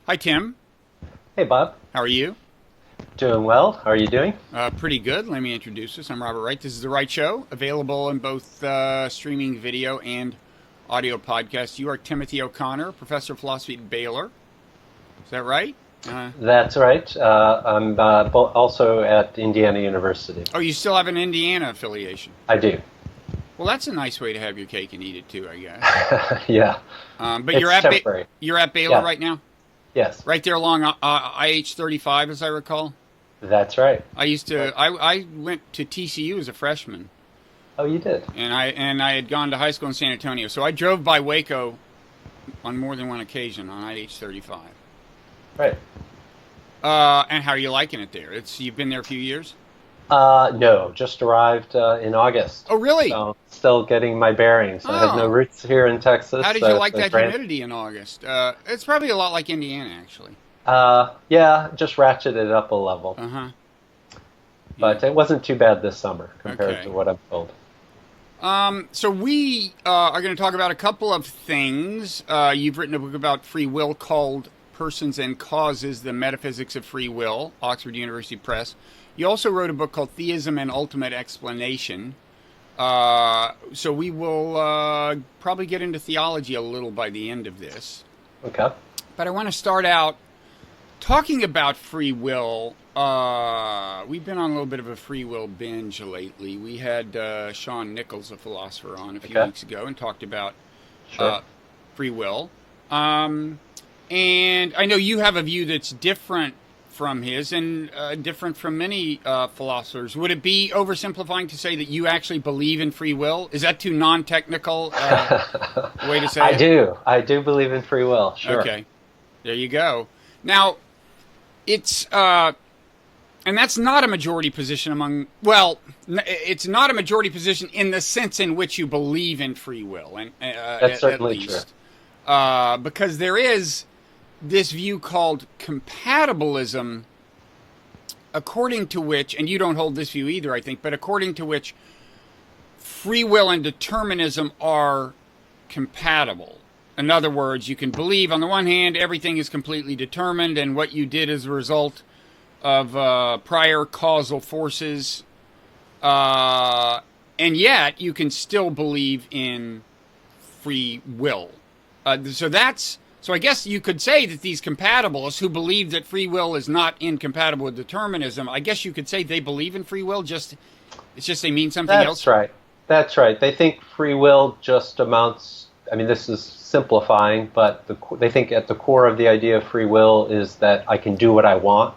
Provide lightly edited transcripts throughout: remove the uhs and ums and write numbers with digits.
Hi, Tim. Hey, Bob. How are you? Doing well. How are you doing? Pretty good. Let me introduce us. I'm Robert Wright. This is The Wright Show, available in both streaming video and audio podcasts. You are Timothy O'Connor, professor of philosophy at Baylor. Is that right? That's right. I'm also at Indiana University. Oh, you still have an Indiana affiliation? I do. Well, that's a nice way to have your cake and eat it too, I guess. Yeah. But It's temporary. You're at Baylor Yeah. right now? Yes. Right there along IH-35, as I recall. That's right. I went to TCU as a freshman, Oh, you did? and I had gone to high school in San Antonio, so I drove by Waco on more than one occasion on IH-35. Right. And how are you liking it there? You've been there a few years? No, just arrived in August. Oh, really? So still getting my bearings. I have no roots here in Texas. How did you like that humidity in August? It's probably a lot like Indiana, actually. Yeah, just ratcheted it up a level. Uh-huh. But it wasn't too bad this summer compared Okay. to what I'm told. So we are going to talk about a couple of things. You've written a book about free will called Persons and Causes, The Metaphysics of Free Will, Oxford University Press. You also wrote a book called Theism and Ultimate Explanation. So we will probably get into theology a little by the end of this. Okay. But I want to start out talking about free will. We've been on a little bit of a free will binge lately. We had Sean Nichols, a philosopher, on a few weeks ago and talked about free will. And I know you have a view that's different from his and different from many philosophers. Would it be oversimplifying to say that you actually believe in free will? Is that too non-technical way to say it? I do believe in free will, sure. Okay, there you go. Now, it's, and that's not a majority position it's not a majority position in the sense in which you believe in free will, and that's certainly at least. Because there is this view called compatibilism, according to which, and you don't hold this view either, I think, but according to which free will and determinism are compatible. In other words, you can believe, on the one hand, everything is completely determined, and what you did is a result of prior causal forces, and yet you can still believe in free will. So I guess you could say that these compatibilists who believe that free will is not incompatible with determinism, I guess you could say they believe in free will, it's just they mean something else? That's right. That's right. They think free will just amounts, I mean, this is simplifying, but they think at the core of the idea of free will is that I can do what I want,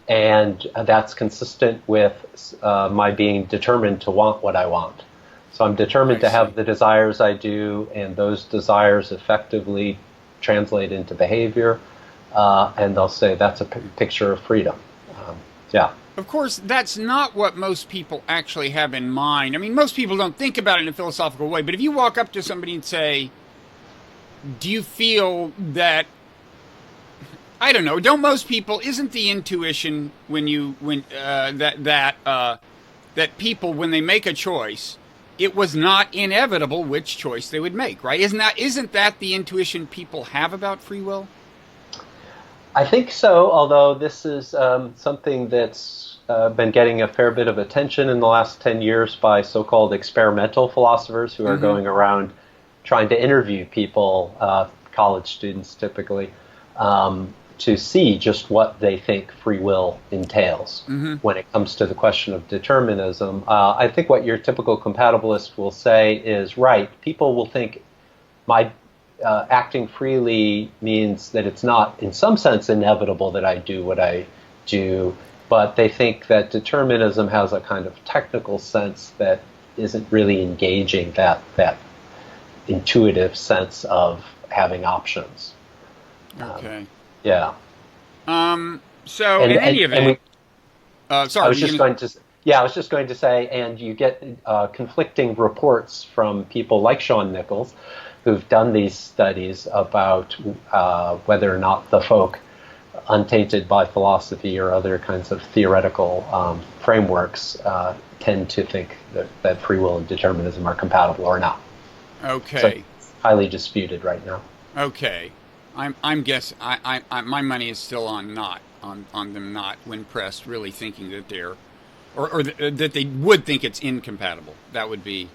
and that's consistent with my being determined to want what I want. So I'm determined to have the desires I do, and those desires effectively translate into behavior, and they'll say that's a picture of freedom. Of course, that's not what most people actually have in mind. I mean, most people don't think about it in a philosophical way, but if you walk up to somebody and say, do you feel that, I don't know, don't most people, isn't the intuition that people, when they make a choice, it was not inevitable which choice they would make, right? Isn't that the intuition people have about free will? I think so, although this is something that's been getting a fair bit of attention in the last 10 years by so-called experimental philosophers who are going around trying to interview people, college students typically, to see just what they think free will entails when it comes to the question of determinism. I think what your typical compatibilist will say is, right, people will think my acting freely means that it's not, in some sense, inevitable that I do what I do, but they think that determinism has a kind of technical sense that isn't really engaging that intuitive sense of having options. Okay. Yeah. So in any event, sorry. I was just going to say, and you get conflicting reports from people like Sean Nichols, who've done these studies about whether or not the folk untainted by philosophy or other kinds of theoretical frameworks tend to think that free will and determinism are compatible or not. Okay. So it's highly disputed right now. Okay. I'm guess my money is still on not on them not when pressed really thinking that they're that they would think it's incompatible. That would be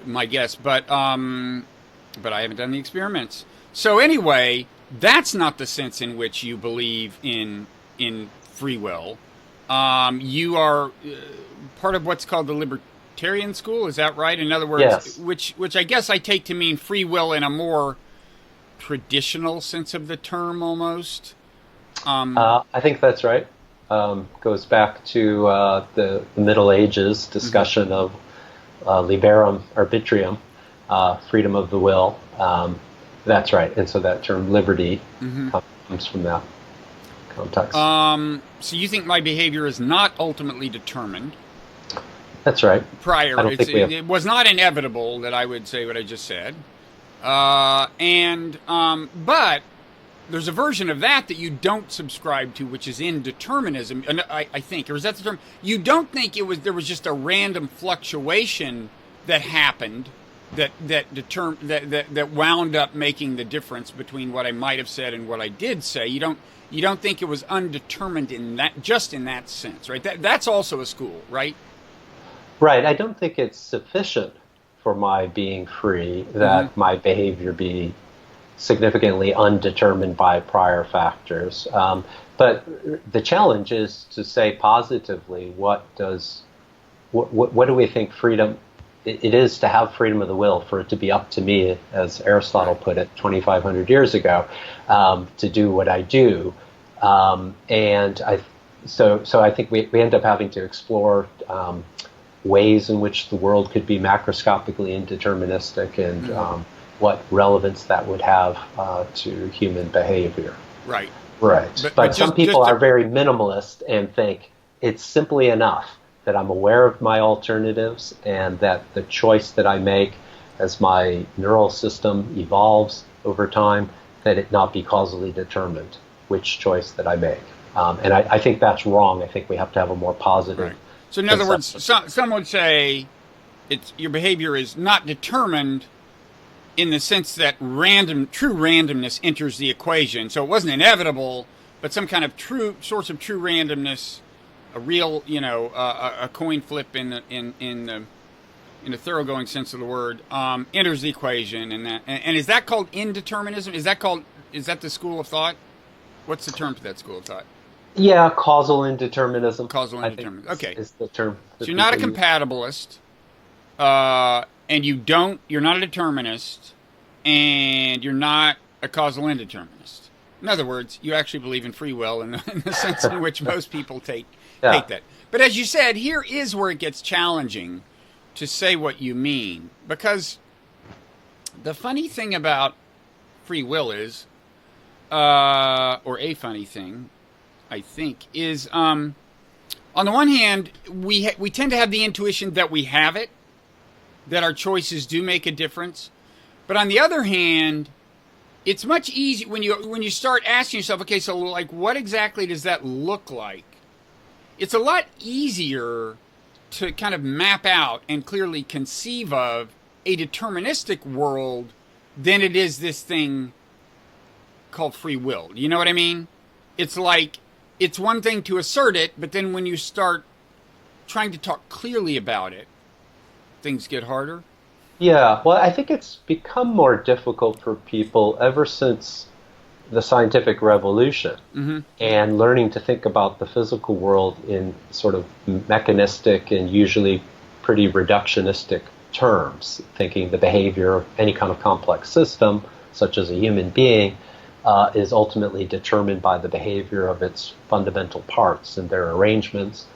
my guess, but I haven't done the experiments. So anyway, that's not the sense in which you believe in free will. You are part of what's called the libertarian school. Is that right? In other words, Yes. which I guess I take to mean free will in a more traditional sense of the term, almost. I think that's right. Goes back to the Middle Ages discussion of liberum arbitrium, freedom of the will. That's right. And so that term liberty comes from that context. So you think my behavior is not ultimately determined? That's right. Prior, I don't think we have... it was not inevitable that I would say what I just said. But there's a version of that you don't subscribe to, which is indeterminism. And I think, or is that the term? You don't think there was just a random fluctuation that happened that wound up making the difference between what I might have said and what I did say. You don't think it was undetermined in that sense, right? That's also a school, right? Right. I don't think it's sufficient for my being free that my behavior be significantly undetermined by prior factors. But the challenge is to say positively, what do we think freedom it is to have freedom of the will, for it to be up to me, as Aristotle put it 2,500 years ago, to do what I do. So I think we end up having to explore ways in which the world could be macroscopically indeterministic and what relevance that would have to human behavior. Right. Right. But some people are very minimalist and think it's simply enough that I'm aware of my alternatives and that the choice that I make as my neural system evolves over time, that it not be causally determined which choice that I make. And I think that's wrong. I think we have to have a more positive... Right. So in other words, some would say your behavior is not determined in the sense that true randomness enters the equation. So it wasn't inevitable, but some kind of source of true randomness, a real, a coin flip in the thoroughgoing sense of the word, enters the equation, and is that called indeterminism? Is that the school of thought? What's the term for that school of thought? Yeah, causal indeterminism. Causal indeterminism. Okay. Is the term. So you're not a compatibilist, and you're not a determinist, and you're not a causal indeterminist. In other words, you actually believe in free will in the sense in which most people take that. But as you said, here is where it gets challenging to say what you mean, because the funny thing about free will is, or a funny thing, I think, is on the one hand, we tend to have the intuition that we have it, that our choices do make a difference. But on the other hand, it's much easier when you start asking yourself, okay, so like, what exactly does that look like? It's a lot easier to kind of map out and clearly conceive of a deterministic world than it is this thing called free will. You know what I mean? It's like, it's one thing to assert it, but then when you start trying to talk clearly about it, things get harder. Yeah, well, I think it's become more difficult for people ever since the scientific revolution and learning to think about the physical world in sort of mechanistic and usually pretty reductionistic terms, thinking the behavior of any kind of complex system, such as a human being, is ultimately determined by the behavior of its fundamental parts and their arrangements,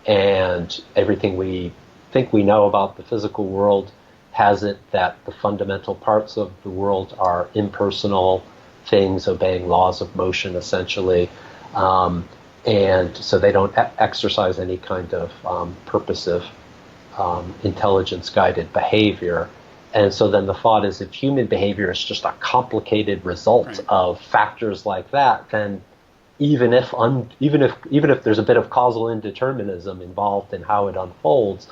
and everything we think we know about the physical world has it that the fundamental parts of the world are impersonal things obeying laws of motion, essentially, and so they don't exercise any kind of purposive, intelligence-guided behavior. And so then the thought is, if human behavior is just a complicated result of factors like that, then even if there's a bit of causal indeterminism involved in how it unfolds,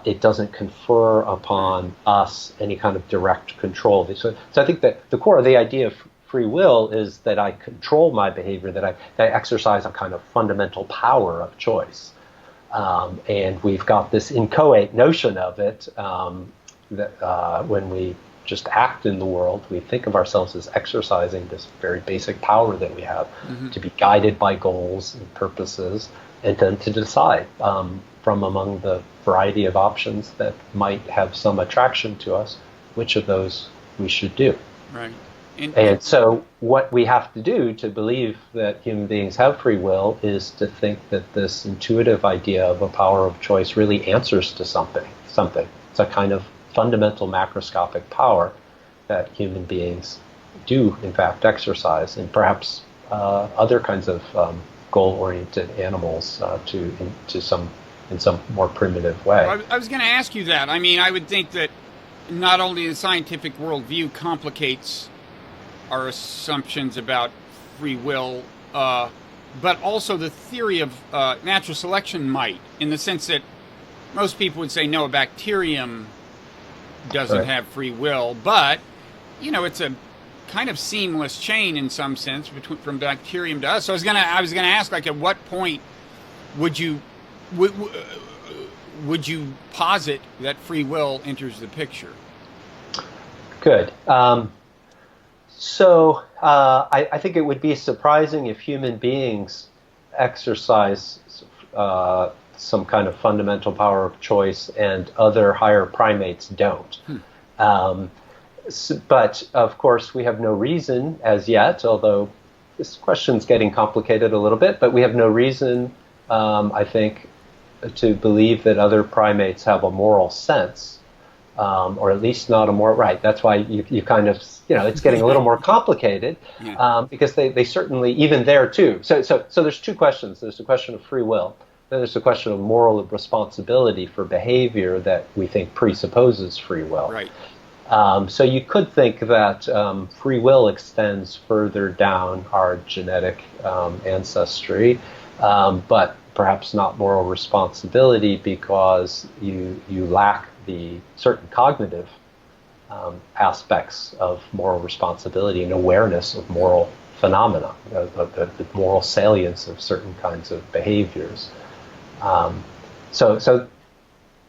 it doesn't confer upon us any kind of direct control. So I think that the core of the idea of free will is that I control my behavior, that I exercise a kind of fundamental power of choice. And we've got this inchoate notion of it, that when we just act in the world, we think of ourselves as exercising this very basic power that we have to be guided by goals and purposes, and then to decide from among the variety of options that might have some attraction to us, which of those we should do. Right. And so what we have to do to believe that human beings have free will is to think that this intuitive idea of a power of choice really answers to something. It's a kind of fundamental macroscopic power that human beings do, in fact, exercise, and perhaps other kinds of goal-oriented animals in some more primitive way. I was going to ask you that. I mean, I would think that not only the scientific worldview complicates our assumptions about free will, but also the theory of natural selection might, in the sense that most people would say, no, a bacterium doesn't have free will, but, it's a kind of seamless chain in some sense from bacterium to us. So I was gonna ask, like, at what point would you posit that free will enters the picture? Good. So I think it would be surprising if human beings exercise some kind of fundamental power of choice and other higher primates don't. But of course, we have no reason as yet, although this question's getting complicated a little bit, but we have no reason, I think, to believe that other primates have a moral sense, or at least not a moral, right. That's why you kind of, it's getting a little more complicated, because they certainly, even there too. So there's two questions. There's the question of free will. Then there's the question of moral responsibility for behavior that we think presupposes free will. Right. So you could think that free will extends further down our genetic ancestry, but perhaps not moral responsibility, because you lack the certain cognitive aspects of moral responsibility and awareness of moral phenomena, the moral salience of certain kinds of behaviors. So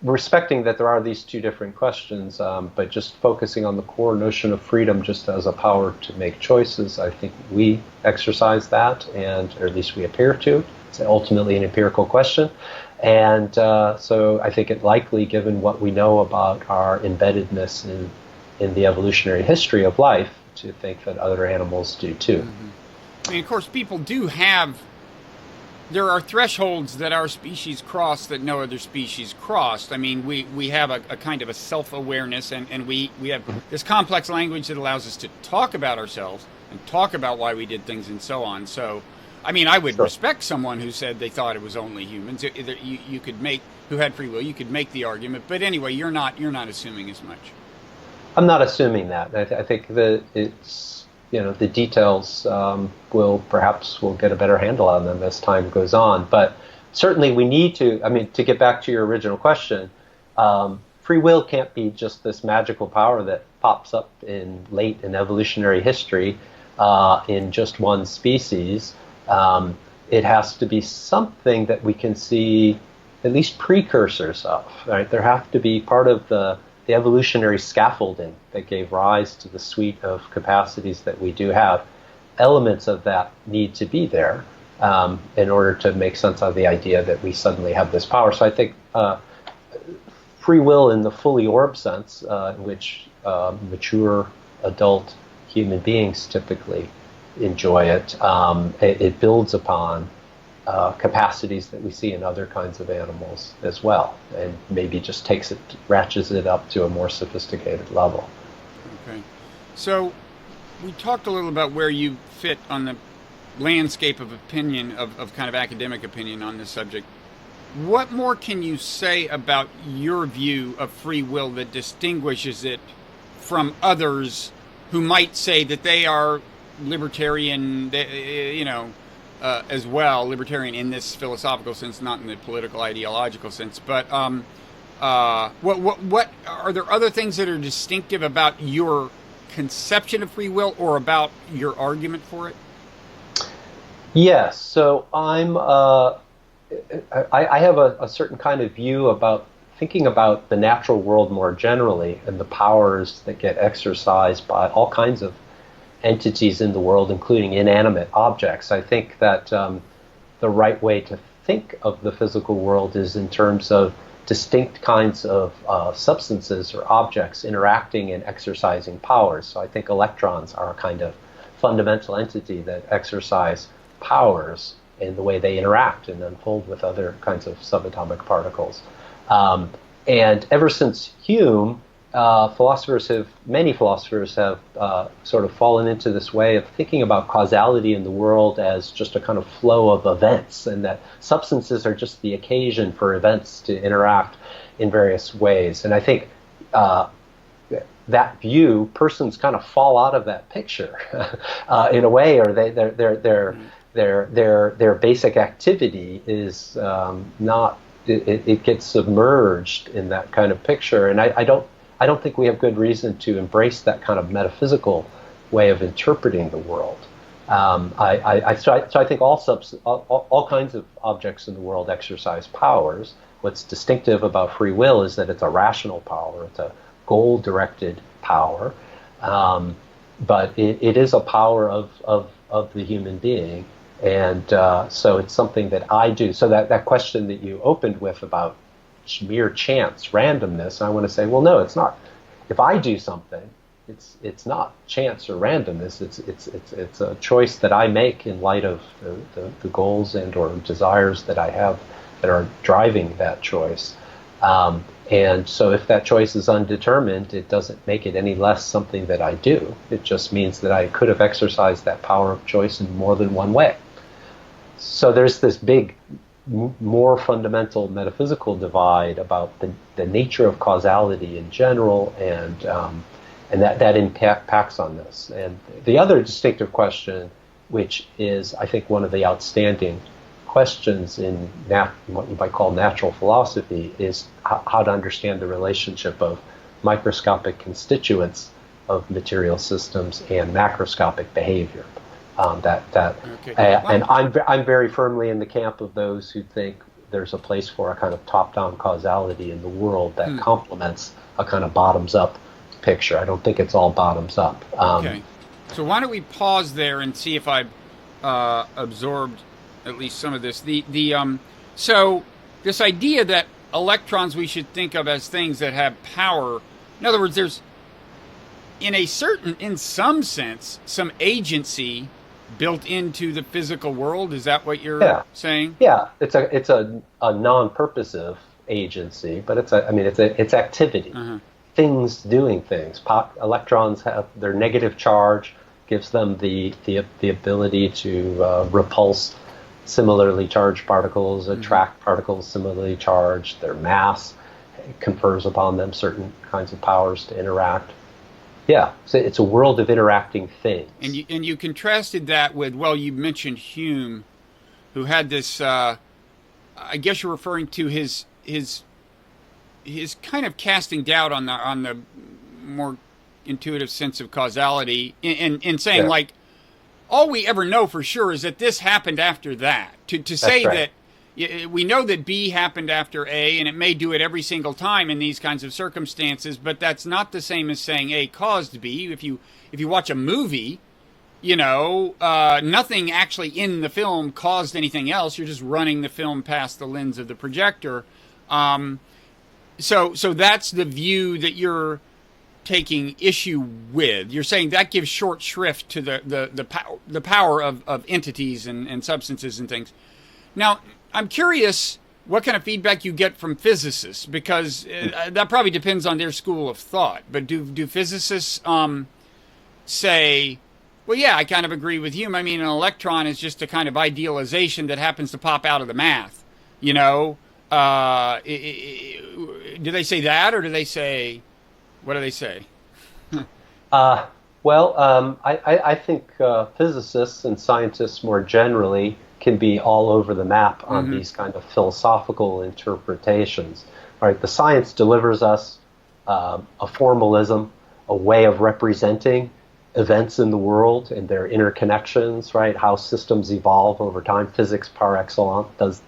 respecting that there are these two different questions, but just focusing on the core notion of freedom just as a power to make choices, I think we exercise that, or at least we appear to. It's ultimately an empirical question. And so I think it likely, given what we know about our embeddedness in the evolutionary history of life, to think that other animals do too. Mm-hmm. I mean, of course, people do have... There are thresholds that our species cross that no other species crossed. I mean, we have a kind of a self-awareness, and we have this complex language that allows us to talk about ourselves and talk about why we did things and so on. So, I mean, I would respect someone who said they thought it was only humans. You could make, who had free will, you could make the argument. But anyway, you're not assuming as much. I'm not assuming that. I think that it's, the details we'll get a better handle on them as time goes on. But certainly we need to, to get back to your original question, free will can't be just this magical power that pops up late in evolutionary history in just one species. It has to be something that we can see at least precursors of, right? There have to be part of the evolutionary scaffolding that gave rise to the suite of capacities that we do have. Elements of that need to be there in order to make sense of the idea that we suddenly have this power. So I think free will in the fully orbed sense, in which mature adult human beings typically enjoy it, it builds upon capacities that we see in other kinds of animals as well, and maybe just ratchets it up to a more sophisticated level. Okay. So we talked a little about where you fit on the landscape of opinion, of kind of academic opinion on this subject. What more can you say about your view of free will that distinguishes it from others who might say that they are libertarian, as well, libertarian in this philosophical sense, not in the political ideological sense, but what are there other things that are distinctive about your conception of free will or about your argument for it? Yes. So I have a certain kind of view about thinking about the natural world more generally and the powers that get exercised by all kinds of entities in the world, including inanimate objects. I think that the right way to think of the physical world is in terms of distinct kinds of substances or objects interacting and exercising powers. So I think electrons are a kind of fundamental entity that exercise powers in the way they interact and unfold with other kinds of subatomic particles. And ever since Hume, many philosophers have sort of fallen into this way of thinking about causality in the world as just a kind of flow of events, and that substances are just the occasion for events to interact in various ways. And I think that view, persons kind of fall out of that picture in a way, or their basic activity is not. It gets submerged in that kind of picture, and I don't think we have good reason to embrace that kind of metaphysical way of interpreting the world. So I think all kinds of objects in the world exercise powers. What's distinctive about free will is that it's a rational power. It's a goal-directed power, but it is a power of the human being. And so it's something that I do. So that question that you opened with about mere chance, randomness, I want to say, well, no, it's not. If I do something, it's not chance or randomness. It's a choice that I make in light of the goals and or desires that I have that are driving that choice. And so if that choice is undetermined, it doesn't make it any less something that I do. It just means that I could have exercised that power of choice in more than one way. So there's this big, more fundamental metaphysical divide about the nature of causality in general, and that impacts on this. And the other distinctive question, which is, I think, one of the outstanding questions in what you might call natural philosophy, is how to understand the relationship of microscopic constituents of material systems and macroscopic behavior. Okay. And I'm very firmly in the camp of those who think there's a place for a kind of top-down causality in the world that complements a kind of bottoms-up picture. I don't think it's all bottoms-up. Okay. So why don't we pause there and see if I've absorbed at least some of this. So this idea that electrons we should think of as things that have power. In other words, there's in some sense, some agency built into the physical world. Is that what you're saying? Yeah, it's a non-purposive agency, but it's activity. Uh-huh. Things doing things. Electrons have their negative charge, gives them the ability to repulse similarly charged particles, attract particles similarly charged. Their mass confers upon them certain kinds of powers to interact. Yeah, so it's a world of interacting things. And you contrasted that with, well, you mentioned Hume, who had this. I guess you're referring to his kind of casting doubt on the more intuitive sense of causality, in saying like, all we ever know for sure is that this happened after that. To say that. We know that B happened after A, and it may do it every single time in these kinds of circumstances, but that's not the same as saying A caused B. If you watch a movie, nothing actually in the film caused anything else. You're just running the film past the lens of the projector. So that's the view that you're taking issue with. You're saying that gives short shrift to the power of entities and substances and things. Now, I'm curious what kind of feedback you get from physicists, because that probably depends on their school of thought. But do physicists say, well, yeah, I kind of agree with you. I mean, an electron is just a kind of idealization that happens to pop out of the math. Do they say that, or do they say, what do they say? I think physicists and scientists more generally can be all over the map on these kind of philosophical interpretations. Right? The science delivers us a formalism a way of representing events in the world and their interconnections, right? How systems evolve over time. Physics par excellence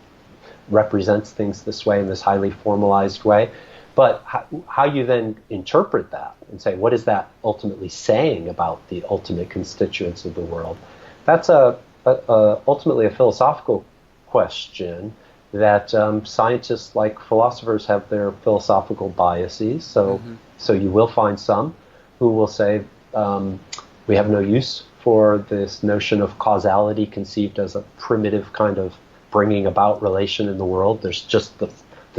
represents things this way, in this highly formalized way. But how you then interpret that and say, what is that ultimately saying about the ultimate constituents of the world? That's ultimately a philosophical question that scientists, like philosophers, have their philosophical biases. So you will find some who will say, we have no use for this notion of causality conceived as a primitive kind of bringing about relation in the world. There's just the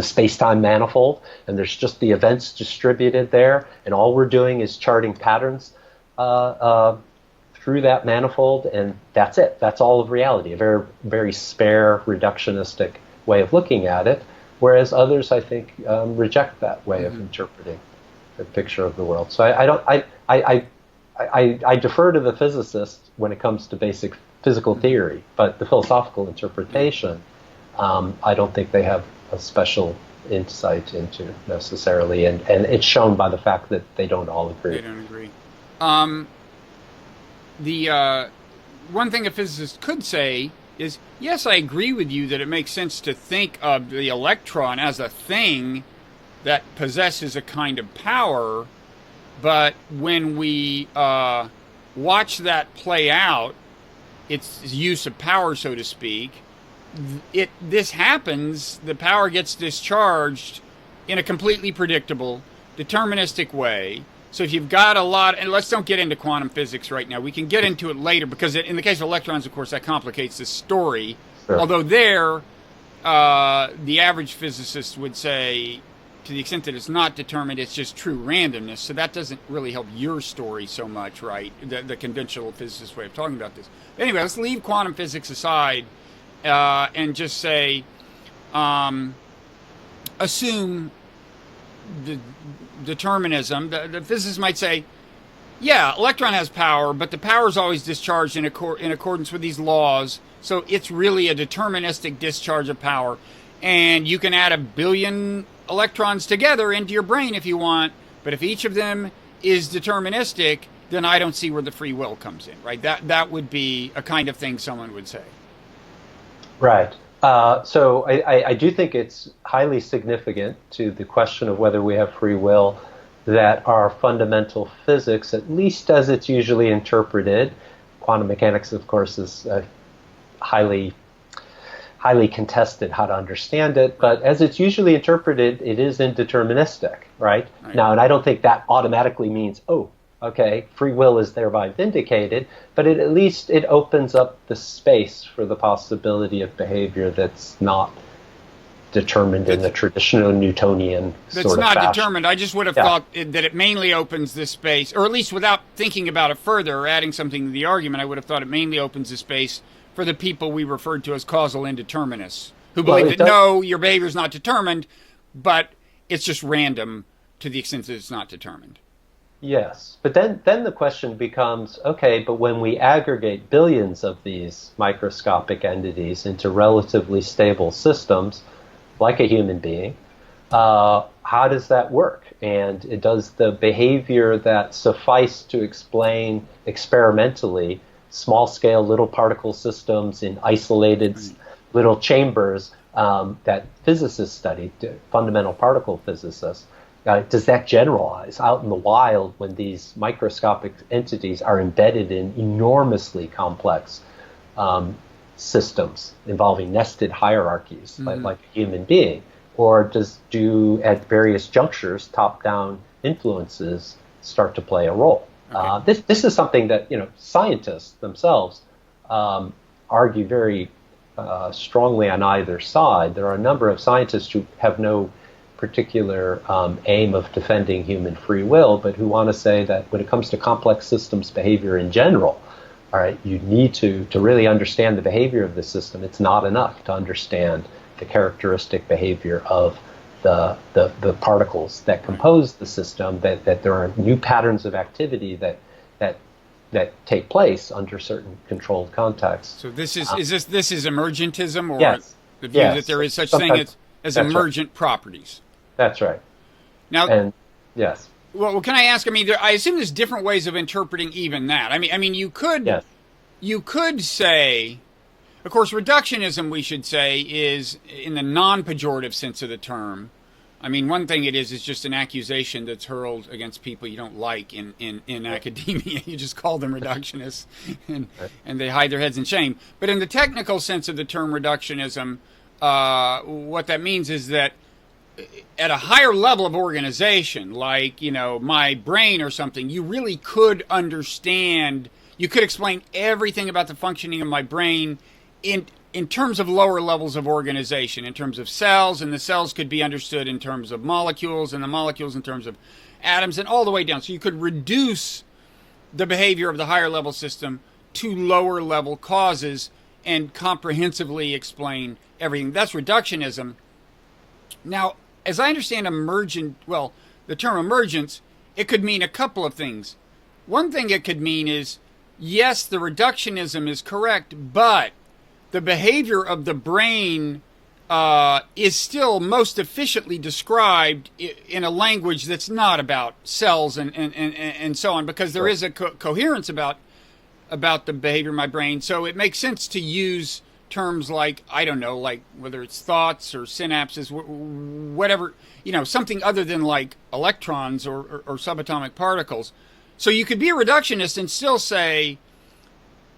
space-time manifold, and there's just the events distributed there, and all we're doing is charting patterns through that manifold, and that's it. That's all of reality, a very, very spare, reductionistic way of looking at it, whereas others, I think, reject that way of interpreting the picture of the world. So I defer to the physicist when it comes to basic physical theory, but the philosophical interpretation, I don't think they have a special insight into necessarily, and it's shown by the fact that they don't all agree. They don't agree. The one thing a physicist could say is, yes, I agree with you that it makes sense to think of the electron as a thing that possesses a kind of power, but when we watch that play out, its use of power, so to speak, this happens, the power gets discharged in a completely predictable, deterministic way. So if you've got a lot, and let's don't get into quantum physics right now. We can get into it later, because in the case of electrons, of course, that complicates the story. Sure. Although the average physicist would say, to the extent that it's not determined, it's just true randomness. So that doesn't really help your story so much, right? The conventional physicist way of talking about this. Anyway, let's leave quantum physics aside and just say, assume the determinism. The physicist might say, yeah, electron has power, but the power is always discharged in accordance with these laws. So it's really a deterministic discharge of power. And you can add 1 billion electrons together into your brain if you want, but if each of them is deterministic, then I don't see where the free will comes in, right? That would be a kind of thing someone would say. Right. So I do think it's highly significant to the question of whether we have free will that our fundamental physics, at least as it's usually interpreted, quantum mechanics, of course, is highly contested how to understand it, but as it's usually interpreted, it is indeterministic, right? Now, and I don't think that automatically means, oh, okay, free will is thereby vindicated, but at least it opens up the space for the possibility of behavior that's not determined in the traditional Newtonian sort of fashion. That's not determined. I just would have thought that it mainly opens this space, or at least without thinking about it further or adding something to the argument, I would have thought it mainly opens the space for the people we referred to as causal indeterminists, who believe that, no, your behavior is not determined, but it's just random to the extent that it's not determined. Yes, but then the question becomes, okay, but when we aggregate billions of these microscopic entities into relatively stable systems, like a human being, how does that work? And does the behavior that suffice to explain experimentally small-scale little particle systems in isolated little chambers that physicists study, fundamental particle physicists, does that generalize out in the wild when these microscopic entities are embedded in enormously complex systems involving nested hierarchies, like a human being? Or do at various junctures, top-down influences start to play a role? Okay. This is something that scientists themselves argue very strongly on either side. There are a number of scientists who have no particular aim of defending human free will, but who want to say that when it comes to complex systems behavior in general, all right, you need to really understand the behavior of the system. It's not enough to understand the characteristic behavior of the particles that compose the system, that there are new patterns of activity that take place under certain controlled contexts. So this is emergentism, or the view that there is such thing as emergent properties? That's right. Now, and yes. Well, can I ask? I mean, I assume there's different ways of interpreting even that. I mean, you could, Yes. you could say, of course, reductionism, we should say, is in the non-pejorative sense of the term. I mean, one thing it is just an accusation that's hurled against people you don't like in academia. You just call them reductionists, and they hide their heads in shame. But in the technical sense of the term reductionism, what that means is that at a higher level of organization, like, my brain or something, you really could understand, you could explain everything about the functioning of my brain in terms of lower levels of organization, in terms of cells, and the cells could be understood in terms of molecules, and the molecules in terms of atoms, and all the way down. So you could reduce the behavior of the higher level system to lower level causes and comprehensively explain everything. That's reductionism. Now, as I understand the term emergence, it could mean a couple of things. One thing it could mean is, yes, the reductionism is correct, but the behavior of the brain is still most efficiently described in a language that's not about cells and so on, because there is a coherence about the behavior of my brain. So it makes sense to use terms like, I don't know, like whether it's thoughts or synapses, whatever, something other than like electrons or subatomic particles. So you could be a reductionist and still say,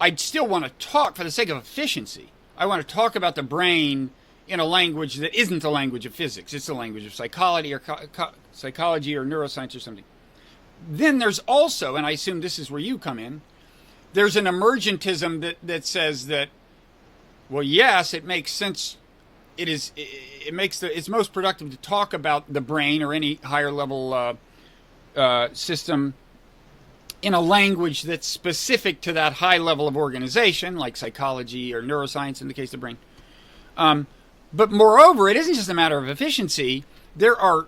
I'd still want to talk, for the sake of efficiency, I want to talk about the brain in a language that isn't the language of physics. It's the language of psychology or neuroscience or something. Then there's also, and I assume this is where you come in, there's an emergentism that says that, well, yes, it makes sense. It's most productive to talk about the brain or any higher level system in a language that's specific to that high level of organization, like psychology or neuroscience in the case of the brain. But moreover, it isn't just a matter of efficiency. There are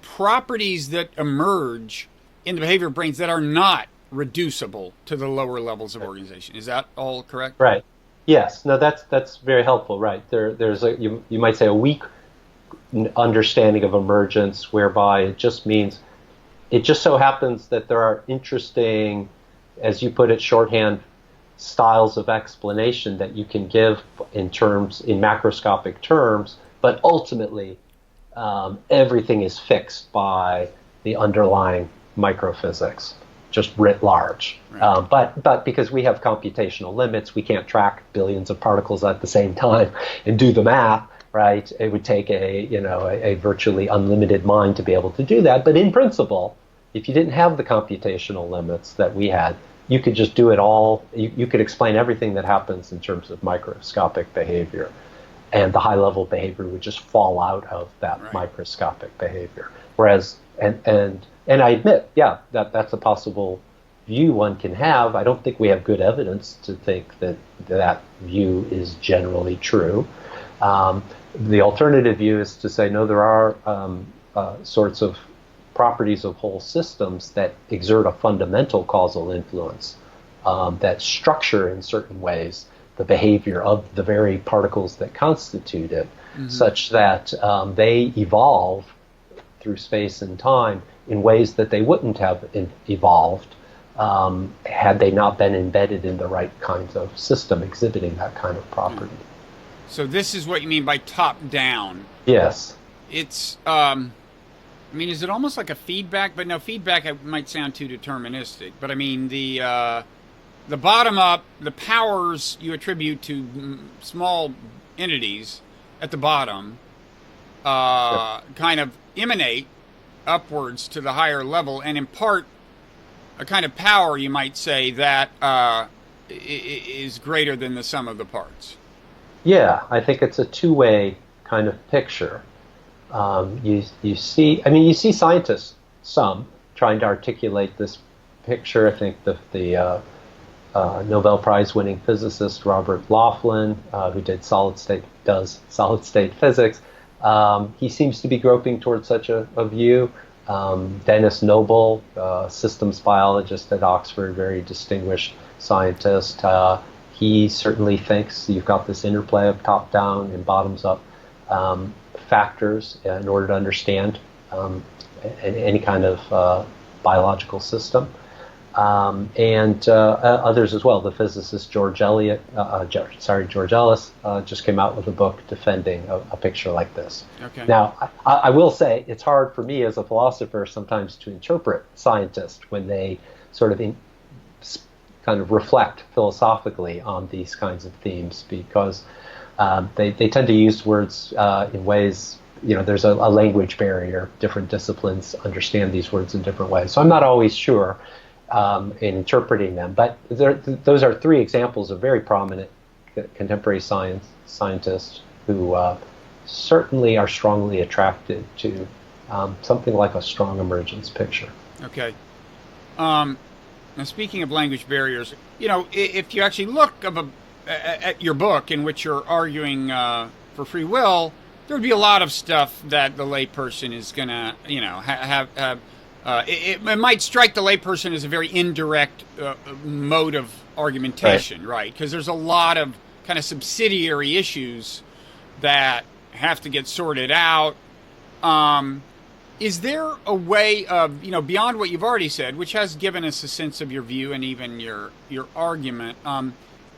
properties that emerge in the behavior of brains that are not reducible to the lower levels of organization. Is that all correct? Right. Yes. No, that's very helpful. Right. There's you might say a weak understanding of emergence, whereby it just means, it just so happens that there are interesting, as you put it, shorthand styles of explanation that you can give in macroscopic terms, but ultimately everything is fixed by the underlying microphysics, just writ large. Right. But because we have computational limits, we can't track billions of particles at the same time and do the math. Right, it would take a virtually unlimited mind to be able to do that. But in principle, if you didn't have the computational limits that we had, you could just do it all. You could explain everything that happens in terms of microscopic behavior, and the high-level behavior would just fall out of that right. microscopic behavior. Whereas, and I admit, yeah, that's a possible view one can have. I don't think we have good evidence to think that view is generally true. The alternative view is to say, no, there are sorts of properties of whole systems that exert a fundamental causal influence, that structure in certain ways the behavior of the very particles that constitute it, mm-hmm. such that they evolve through space and time in ways that they wouldn't have evolved had they not been embedded in the right kinds of system exhibiting that kind of property. Mm-hmm. So this is what you mean by top-down. Yes. It's, is it almost like a feedback? But no, feedback might sound too deterministic. But I mean, the bottom-up, the powers you attribute to small entities at the bottom kind of emanate upwards to the higher level and impart a kind of power, you might say, that is greater than the sum of the parts. Yeah, I think it's a two-way kind of picture. You see scientists, some, trying to articulate this picture. I think the Nobel Prize-winning physicist Robert Laughlin, who does solid-state physics, he seems to be groping towards such a view. Dennis Noble, systems biologist at Oxford, very distinguished scientist, he certainly thinks you've got this interplay of top-down and bottoms-up factors in order to understand any kind of biological system. And others as well. The physicist George Ellis just came out with a book defending a picture like this. Okay. Now, I will say it's hard for me as a philosopher sometimes to interpret scientists when they sort of kind of reflect philosophically on these kinds of themes, because they tend to use words in ways, there's a language barrier. Different disciplines understand these words in different ways. So I'm not always sure in interpreting them. But those are three examples of very prominent contemporary scientists who certainly are strongly attracted to something like a strong emergence picture. Okay. Now, speaking of language barriers, if you actually look at your book in which you're arguing for free will, there would be a lot of stuff that the layperson is going to, have. It might strike the layperson as a very indirect mode of argumentation, right? Because there's a lot of kind of subsidiary issues that have to get sorted out. Is there a way of, beyond what you've already said, which has given us a sense of your view and even your argument,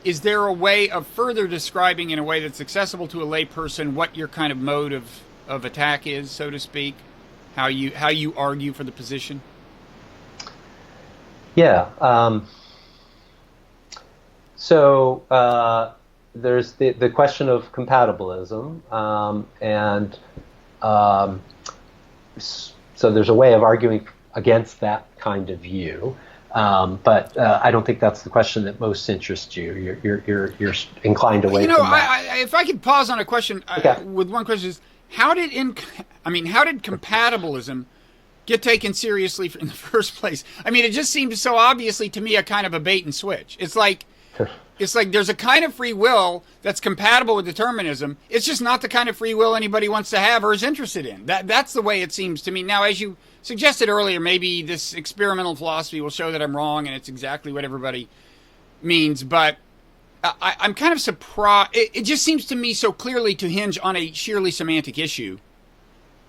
is there a way of further describing in a way that's accessible to a layperson what your kind of mode of attack is, so to speak? How you argue for the position? Yeah. So there's the question of compatibilism, and so there's a way of arguing against that kind of view. But I don't think that's the question that most interests you. You're inclined away from that. If I could pause on a question, okay. With one question is, how did compatibilism get taken seriously in the first place? I mean, it just seems so obviously to me a kind of a bait and switch. It's like there's a kind of free will that's compatible with determinism. It's just not the kind of free will anybody wants to have or is interested in. That's the way it seems to me. Now, as you suggested earlier, maybe this experimental philosophy will show that I'm wrong and it's exactly what everybody means, but I'm kind of surprised. It just seems to me so clearly to hinge on a sheerly semantic issue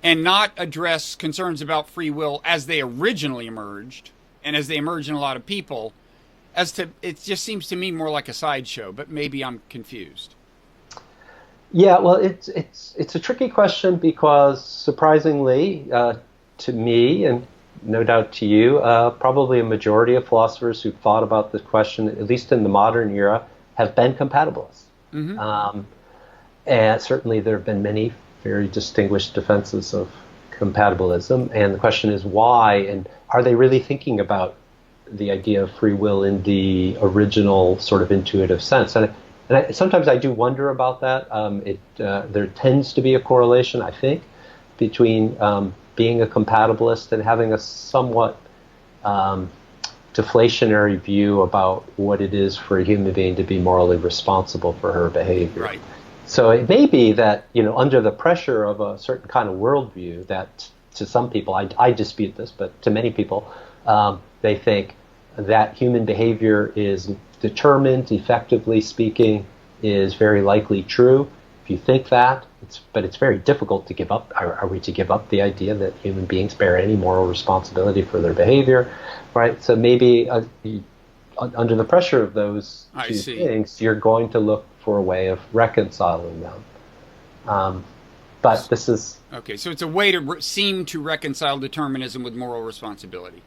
and not address concerns about free will as they originally emerged and as they emerge in a lot of people. It just seems to me more like a sideshow, but maybe I'm confused. Yeah, well, it's a tricky question because surprisingly to me, and no doubt to you, probably a majority of philosophers who've thought about this question, at least in the modern era, have been compatibilists. Mm-hmm. And certainly there have been many very distinguished defenses of compatibilism, and the question is why, and are they really thinking about the idea of free will in the original sort of intuitive sense? And sometimes I do wonder about that. There tends to be a correlation, I think, between being a compatibilist and having a somewhat deflationary view about what it is for a human being to be morally responsible for her behavior. Right. So it may be that, under the pressure of a certain kind of worldview that to some people, I dispute this, but to many people, they think that human behavior is determined, effectively speaking, is very likely true. If you think that, it's very difficult to give up. Are we to give up the idea that human beings bear any moral responsibility for their behavior, right? So maybe under the pressure of those two things, you're going to look for a way of reconciling them. But this is... Okay, so it's a way to seem to reconcile determinism with moral responsibility.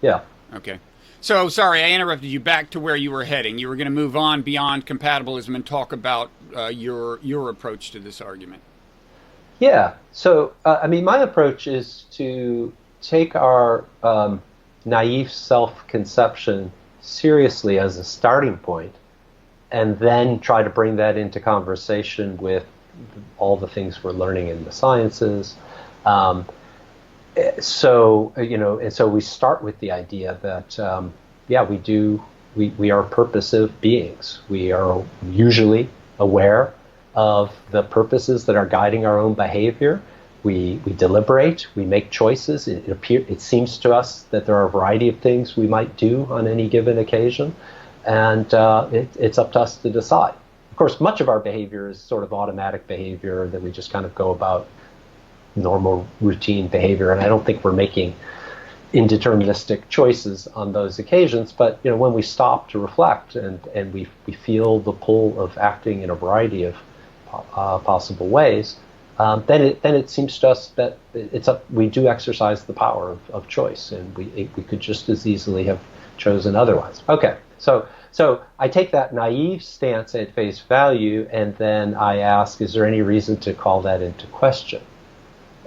Yeah. Okay. So, sorry, I interrupted you. Back to where you were heading. You were going to move on beyond compatibilism and talk about your approach to this argument. Yeah. So, my approach is to take our naive self-conception seriously as a starting point, and then try to bring that into conversation with all the things we're learning in the sciences. So we start with the idea that, we are purposive beings. We are usually aware of the purposes that are guiding our own behavior. We deliberate, we make choices. It seems to us that there are a variety of things we might do on any given occasion, and it's up to us to decide. Of course, much of our behavior is sort of automatic behavior that we just kind of go about normal routine behavior, and I don't think we're making indeterministic choices on those occasions. But when we stop to reflect and we feel the pull of acting in a variety of possible ways, then it seems to us that we do exercise the power of choice, and we could just as easily have chosen otherwise. Okay, so I take that naive stance at face value, and then I ask, is there any reason to call that into question?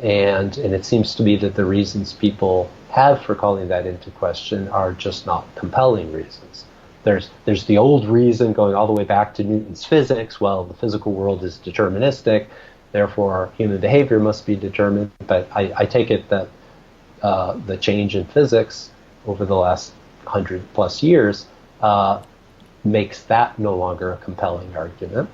And it seems to me that the reasons people have for calling that into question are just not compelling reasons. There's the old reason going all the way back to Newton's physics. Well, the physical world is deterministic, therefore human behavior must be determined. But I take it that the change in physics over the last 100+ years makes that no longer a compelling argument.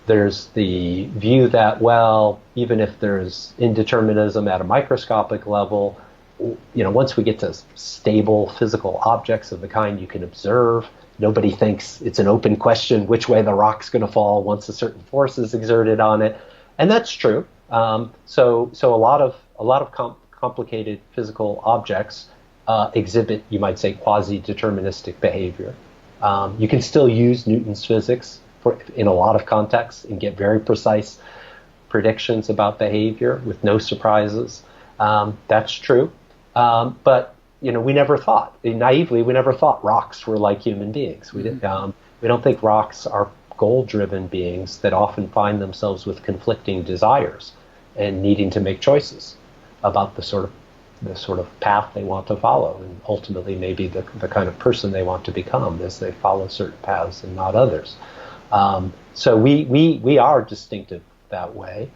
There's the view that, well, even if there's indeterminism at a microscopic level, once we get to stable physical objects of the kind you can observe, nobody thinks it's an open question which way the rock's going to fall once a certain force is exerted on it, and that's true. So a lot of complicated physical objects exhibit, you might say, quasi-deterministic behavior. You can still use Newton's physics in a lot of contexts and get very precise predictions about behavior with no surprises. That's true. But we never thought, naively, we never thought rocks were like human beings. We don't think rocks are goal-driven beings that often find themselves with conflicting desires and needing to make choices about the sort of path they want to follow, and ultimately maybe the kind of person they want to become as they follow certain paths and not others. So we are distinctive that way.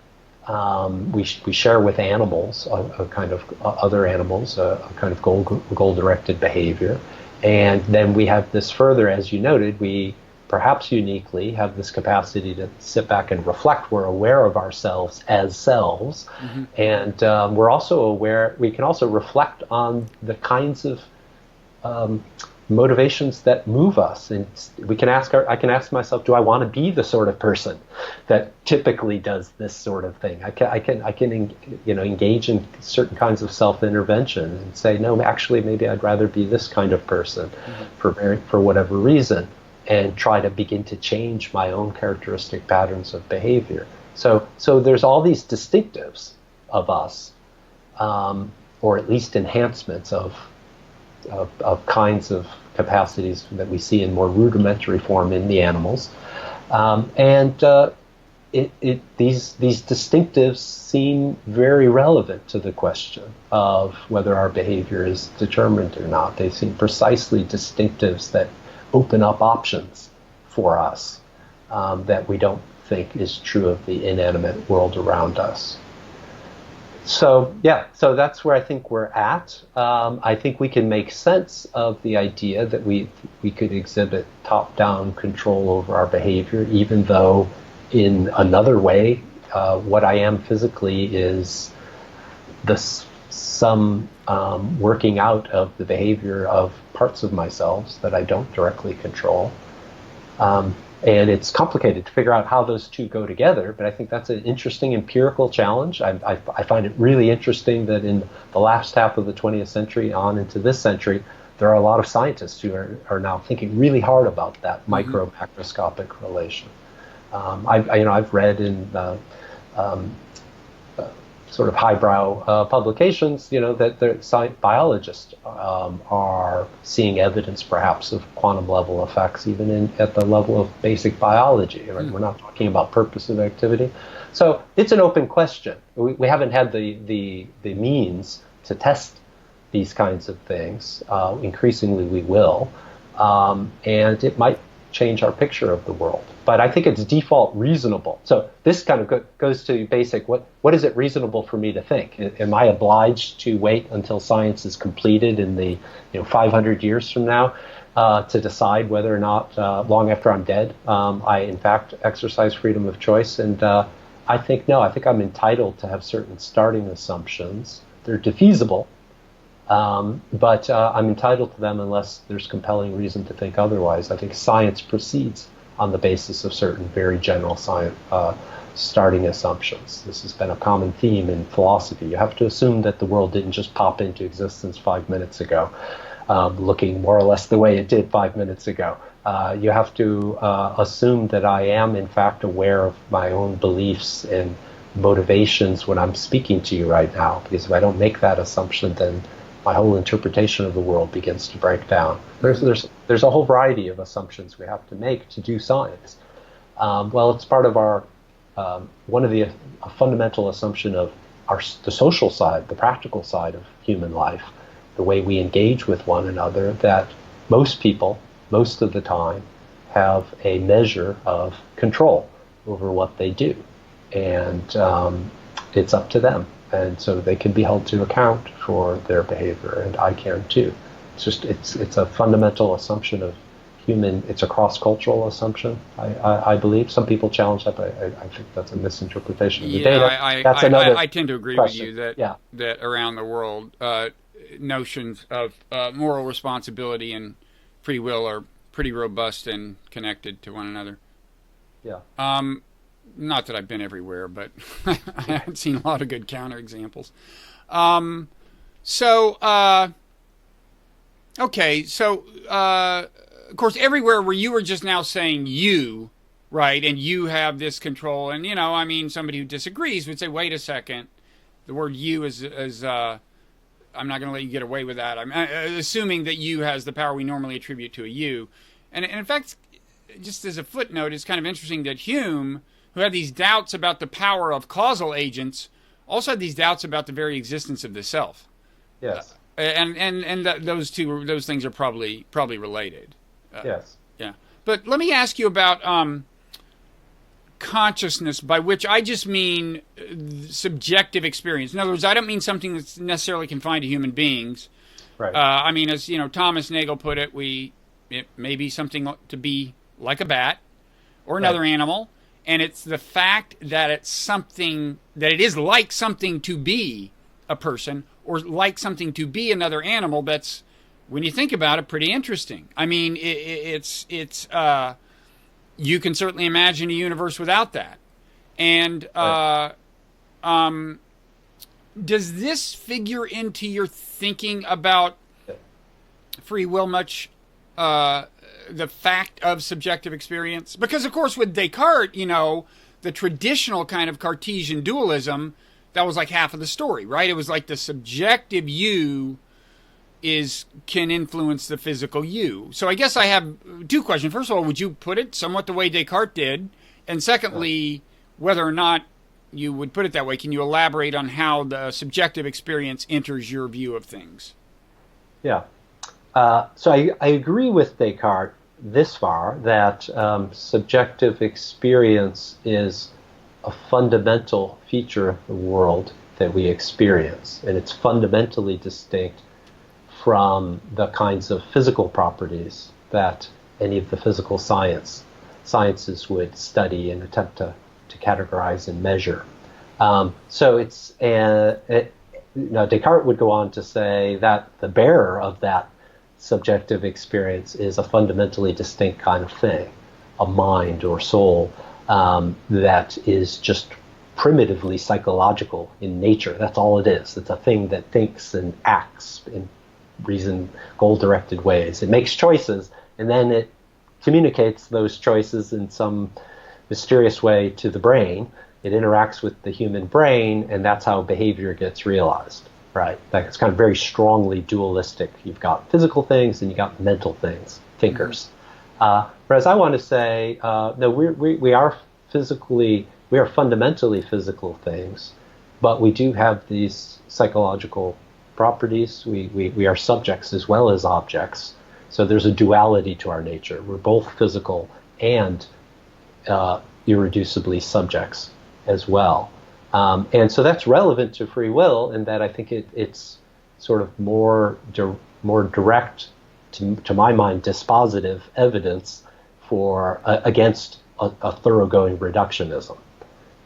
We share with animals a kind of other animals a kind of goal-directed behavior, and then we have this further, as you noted, we perhaps uniquely have this capacity to sit back and reflect. We're aware of ourselves as selves, mm-hmm. and we're also aware. We can also reflect on the kinds of motivations that move us, and we can I can ask myself, do I want to be the sort of person that typically does this sort of thing? I can engage in certain kinds of self-intervention and say, no, actually maybe I'd rather be this kind of person, mm-hmm. for whatever reason, and try to begin to change my own characteristic patterns of behavior. So there's all these distinctives of us, or at least enhancements of kinds of capacities that we see in more rudimentary form in the animals, these distinctives seem very relevant to the question of whether our behavior is determined or not. They seem precisely distinctives that open up options for us that we don't think is true of the inanimate world around us. So that's where I think we're at. I think we can make sense of the idea that we could exhibit top-down control over our behavior, even though in another way, what I am physically is some working out of the behavior of parts of myself that I don't directly control. And it's complicated to figure out how those two go together, but I think that's an interesting empirical challenge. I find it really interesting that in the last half of the 20th century on into this century, there are a lot of scientists who are now thinking really hard about that mm-hmm. micro-macroscopic relation. I've read in sort of highbrow publications, that the biologists are seeing evidence perhaps of quantum level effects even at the level of basic biology. Right? We're not talking about purposive activity. So it's an open question. We haven't had the means to test these kinds of things. Increasingly we will. And it might change our picture of the world. But I think it's default reasonable. So this kind of goes to basic, what is it reasonable for me to think? Am I obliged to wait until science is completed in the 500 years from now to decide whether or not, long after I'm dead, I in fact exercise freedom of choice? And I think no, I think I'm entitled to have certain starting assumptions. They're defeasible, but I'm entitled to them unless there's compelling reason to think otherwise. I think science proceeds on the basis of certain very general science, starting assumptions. This has been a common theme in philosophy. You have to assume that the world didn't just pop into existence 5 minutes ago, looking more or less the way it did 5 minutes ago. You have to assume that I am, in fact, aware of my own beliefs and motivations when I'm speaking to you right now. Because if I don't make that assumption, then my whole interpretation of the world begins to break down. There's a whole variety of assumptions we have to make to do science. Well, it's part of our one of the a fundamental assumption of the social side, the practical side of human life, the way we engage with one another, that most people, most of the time, have a measure of control over what they do. And it's up to them. And so they can be held to account for their behavior, and I can too. It's a fundamental assumption of human, it's a cross-cultural assumption, I believe. Some people challenge that, but I think that's a misinterpretation of the data. That's another I tend to agree question. with you that around the world, notions of moral responsibility and free will are pretty robust and connected to one another. Yeah. Not that I've been everywhere, but I haven't seen a lot of good counterexamples. Of course, everywhere where you were just now saying you, right, and you have this control, and, somebody who disagrees would say, wait a second, the word you is I'm not going to let you get away with that. I'm assuming that you has the power we normally attribute to a you. And in fact, just as a footnote, it's kind of interesting that Hume, who had these doubts about the power of causal agents, also had these doubts about the very existence of the self. Yes. Those things are probably related. Yes. Yeah. But let me ask you about consciousness, by which I just mean subjective experience. In other words, I don't mean something that's necessarily confined to human beings. Right. As Thomas Nagel put it, it may be something to be like a bat or another animal, and it's the fact that it's something that it is like something to be a person or like something to be another animal. That's, when you think about it, pretty interesting. I mean, it's you can certainly imagine a universe without that. And does this figure into your thinking about free will much, the fact of subjective experience? Because, of course, with Descartes, the traditional kind of Cartesian dualism, that was like half of the story, right? It was like the subjective you can influence the physical you. So I guess I have two questions. First of all, would you put it somewhat the way Descartes did? And secondly, whether or not you would put it that way, can you elaborate on how the subjective experience enters your view of things? Yeah. So I agree with Descartes this far, that subjective experience is a fundamental feature of the world that we experience, and it's fundamentally distinct from the kinds of physical properties that any of the physical sciences would study and attempt to categorize and measure. So it's Descartes would go on to say that the bearer of that subjective experience is a fundamentally distinct kind of thing, a mind or soul that is just primitively psychological in nature. That's all it is. It's a thing that thinks and acts in goal-directed ways. It makes choices, and then it communicates those choices in some mysterious way to the brain. It interacts with the human brain, and that's how behavior gets realized. Right, it's kind of very strongly dualistic. You've got physical things and you got mental things, thinkers. Whereas I want to say, no, we are fundamentally physical things, but we do have these psychological properties. We are subjects as well as objects. So there's a duality to our nature. We're both physical and irreducibly subjects as well. And so that's relevant to free will in that I think it's sort of more direct, to my mind, dispositive evidence against a thoroughgoing reductionism.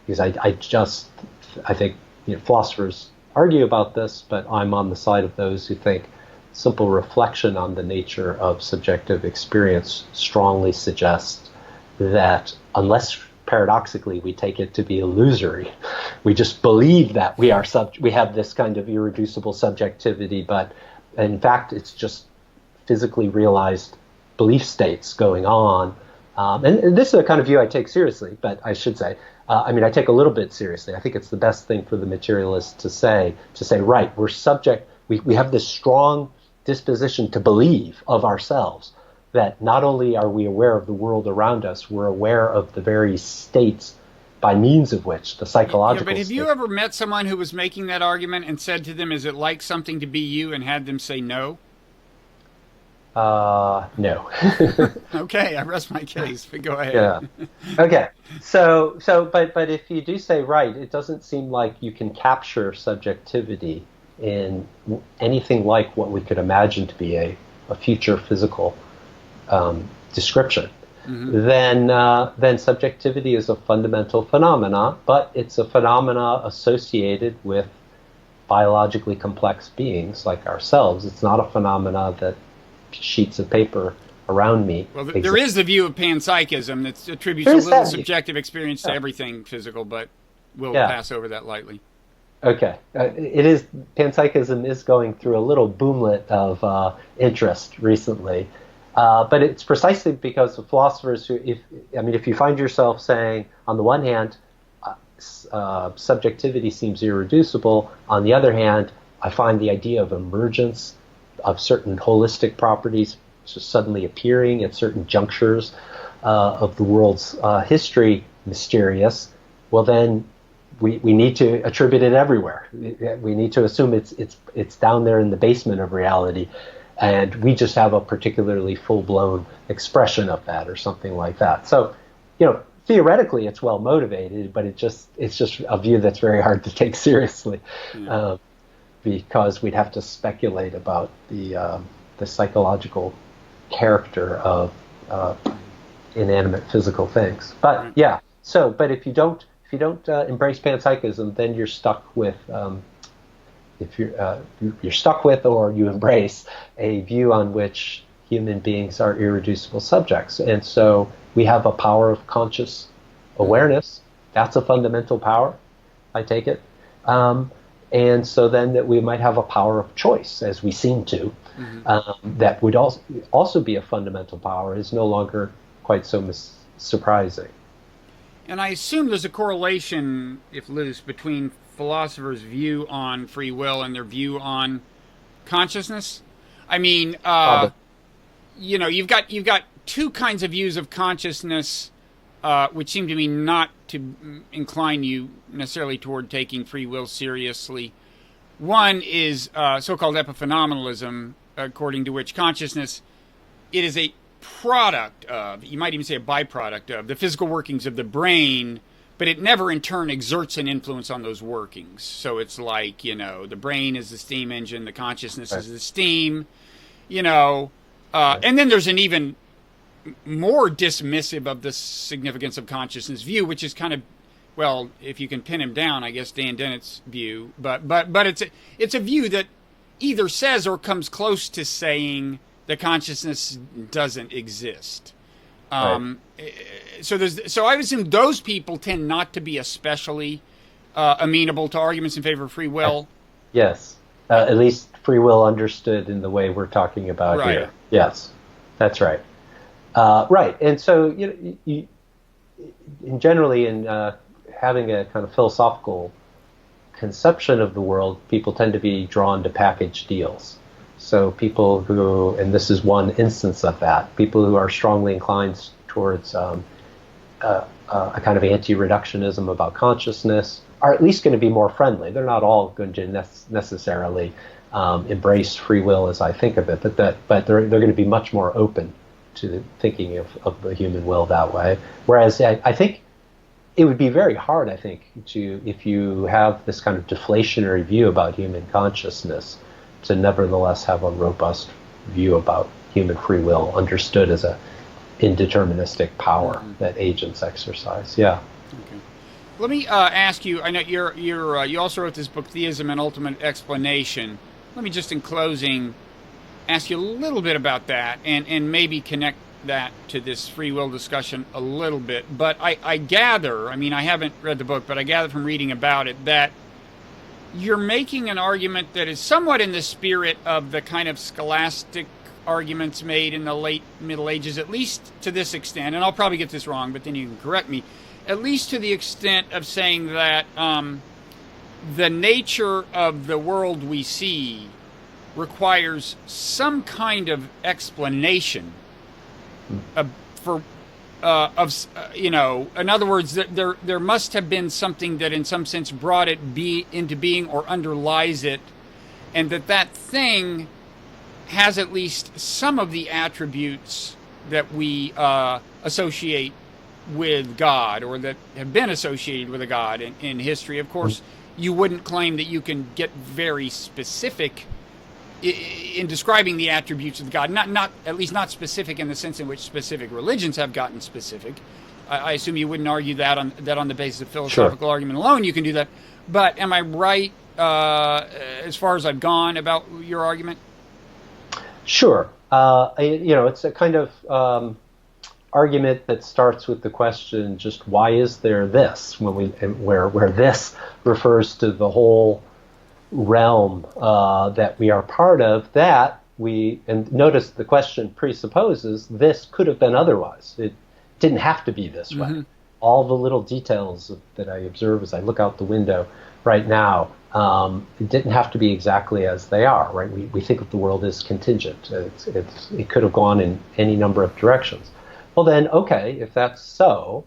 Because I think philosophers argue about this, but I'm on the side of those who think simple reflection on the nature of subjective experience strongly suggests that unless paradoxically we take it to be illusory, we just believe that we have this kind of irreducible subjectivity, but in fact it's just physically realized belief states going on. And this is a kind of view I take seriously, but I should say, I take a little bit seriously. I think it's the best thing for the materialist to say, right, we're subject, we have this strong disposition to believe of ourselves, that not only are we aware of the world around us, we're aware of the very states by means of which the psychological. But have you ever met someone who was making that argument and said to them, is it like something to be you, and had them say no? No. Okay, I rest my case, but go ahead. Yeah. Okay. But if you do say right, it doesn't seem like you can capture subjectivity in anything like what we could imagine to be a future physical description. Mm-hmm. Then subjectivity is a fundamental phenomena, but it's a phenomena associated with biologically complex beings like ourselves. It's not a phenomena that sheets of paper around me. Well, there is the view of panpsychism that attributes a little subjective experience to everything physical, but we'll pass over that lightly. Okay. Panpsychism is going through a little boomlet of interest recently. But it's precisely because of philosophers who, if you find yourself saying, on the one hand, subjectivity seems irreducible, on the other hand, I find the idea of emergence of certain holistic properties just suddenly appearing at certain junctures of the world's history mysterious, well then we need to attribute it everywhere. We need to assume it's down there in the basement of reality, and we just have a particularly full-blown expression of that or something like that. So, theoretically it's well motivated, but it's just a view that's very hard to take seriously. Yeah. Because we'd have to speculate about the psychological character of inanimate physical things. But yeah, but if you don't embrace panpsychism, then you're stuck with you're stuck with, or you embrace a view on which human beings are irreducible subjects, and so we have a power of conscious awareness. That's a fundamental power, I take it. And so then that we might have a power of choice, as we seem to, that would also be a fundamental power, is no longer quite so surprising. And I assume there's a correlation, if loose, between philosophers' view on free will and their view on consciousness. I mean, you've got two kinds of views of consciousness, which seem to me not to incline you necessarily toward taking free will seriously. One is so-called epiphenomenalism, according to which consciousness, it is a product of, you might even say a byproduct of, the physical workings of the brain, but it never in turn exerts an influence on those workings. So it's like, the brain is the steam engine, the consciousness is the steam, and then there's an even more dismissive of the significance of consciousness view, which is kind of, well, if you can pin him down, I guess Dan Dennett's view, but it's a view that either says or comes close to saying that consciousness doesn't exist. So I would assume those people tend not to be especially amenable to arguments in favor of free will. Yes, at least free will understood in the way we're talking about here. Yes, that's right. Right, and so generally in having a kind of philosophical conception of the world, people tend to be drawn to package deals. So people who, and this is one instance of that, people who are strongly inclined towards a kind of anti-reductionism about consciousness are at least going to be more friendly. They're not all going to necessarily embrace free will as I think of it, but they're going to be much more open to thinking of the human will that way. Whereas I think it would be very hard, if you have this kind of deflationary view about human consciousness, to nevertheless have a robust view about human free will, understood as a indeterministic power that agents exercise. Yeah. Okay. Let me ask you. I know you also wrote this book, Theism and Ultimate Explanation. Let me just, in closing, ask you a little bit about that, and maybe connect that to this free will discussion a little bit. But I gather, I mean, I haven't read the book, but I gather from reading about it that you're making an argument that is somewhat in the spirit of the kind of scholastic arguments made in the late Middle Ages, at least to this extent, and I'll probably get this wrong, but then you can correct me, at least to the extent of saying that the nature of the world we see requires some kind of explanation in other words, that there must have been something that in some sense brought it into being or underlies it, and that thing has at least some of the attributes that we associate with God, or that have been associated with a God in history. Of course, you wouldn't claim that you can get very specific in describing the attributes of God, not at least not specific in the sense in which specific religions have gotten specific. I assume you wouldn't argue that on the basis of philosophical argument alone. You can do that, but am I right as far as I've gone about your argument? Sure. It's a kind of argument that starts with the question: just why is there this? Where this refers to the whole realm that we are part of, and notice the question presupposes this could have been otherwise. It didn't have to be this way. All the little details that I observe as I look out the window right now, it didn't have to be exactly as they are, right? We think of the world as contingent. It could have gone in any number of directions. Well then, okay, if that's so,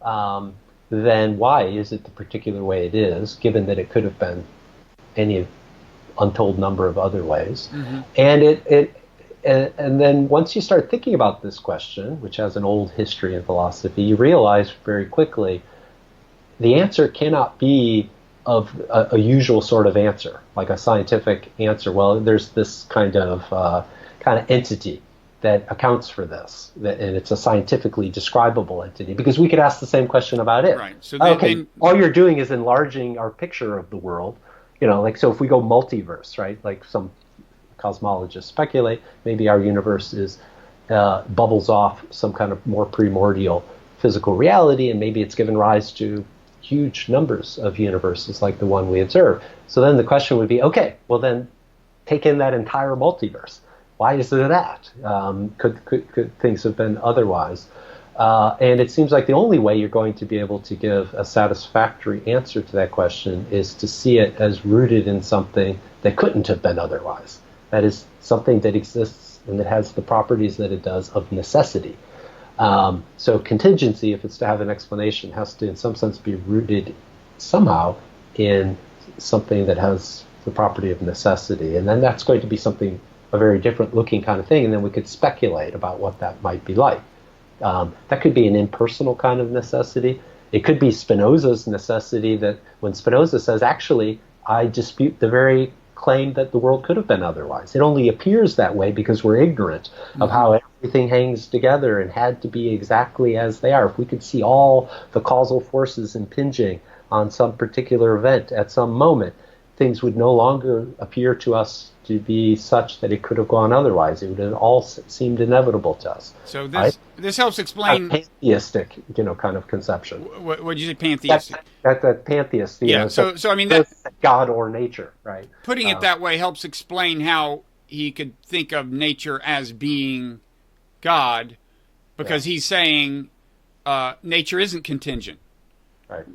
then why is it the particular way it is, given that it could have been any untold number of other ways? And then once you start thinking about this question, which has an old history in philosophy, you realize very quickly the answer cannot be of a usual sort of answer, like a scientific answer. Well, there's this kind of entity that accounts for this, and it's a scientifically describable entity, because we could ask the same question about it. Right. So all you're doing is enlarging our picture of the world. So if we go multiverse, right, like some cosmologists speculate, maybe our universe is bubbles off some kind of more primordial physical reality, and maybe it's given rise to huge numbers of universes like the one we observe. So then the question would be, okay, well then take in that entire multiverse. Why is there that? Could things have been otherwise? And it seems like the only way you're going to be able to give a satisfactory answer to that question is to see it as rooted in something that couldn't have been otherwise. That is, something that exists and that has the properties that it does of necessity. So contingency, if it's to have an explanation, has to in some sense be rooted somehow in something that has the property of necessity. And then that's going to be a very different looking kind of thing, and then we could speculate about what that might be like. That could be an impersonal kind of necessity. It could be Spinoza's necessity, that when Spinoza says, actually, I dispute the very claim that the world could have been otherwise. It only appears that way because we're ignorant of how everything hangs together and had to be exactly as they are. If we could see all the causal forces impinging on some particular event at some moment, things would no longer appear to us to be such that it could have gone otherwise. It would have all seemed inevitable to us. So this helps explain a pantheistic, kind of conception. What did you say, pantheistic? That pantheist. So I mean that God or nature, right? Putting it that way helps explain how he could think of nature as being God, because he's saying nature isn't contingent.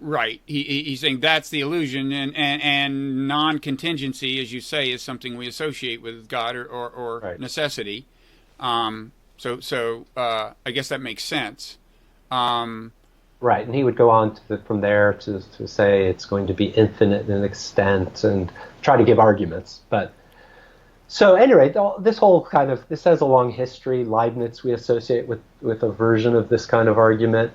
Right. He's saying that's the illusion, and non-contingency, as you say, is something we associate with God or necessity. So I guess that makes sense. Right, and he would go on from there to say it's going to be infinite in extent and try to give arguments. But so anyway, this has a long history. Leibniz we associate with a version of this kind of argument.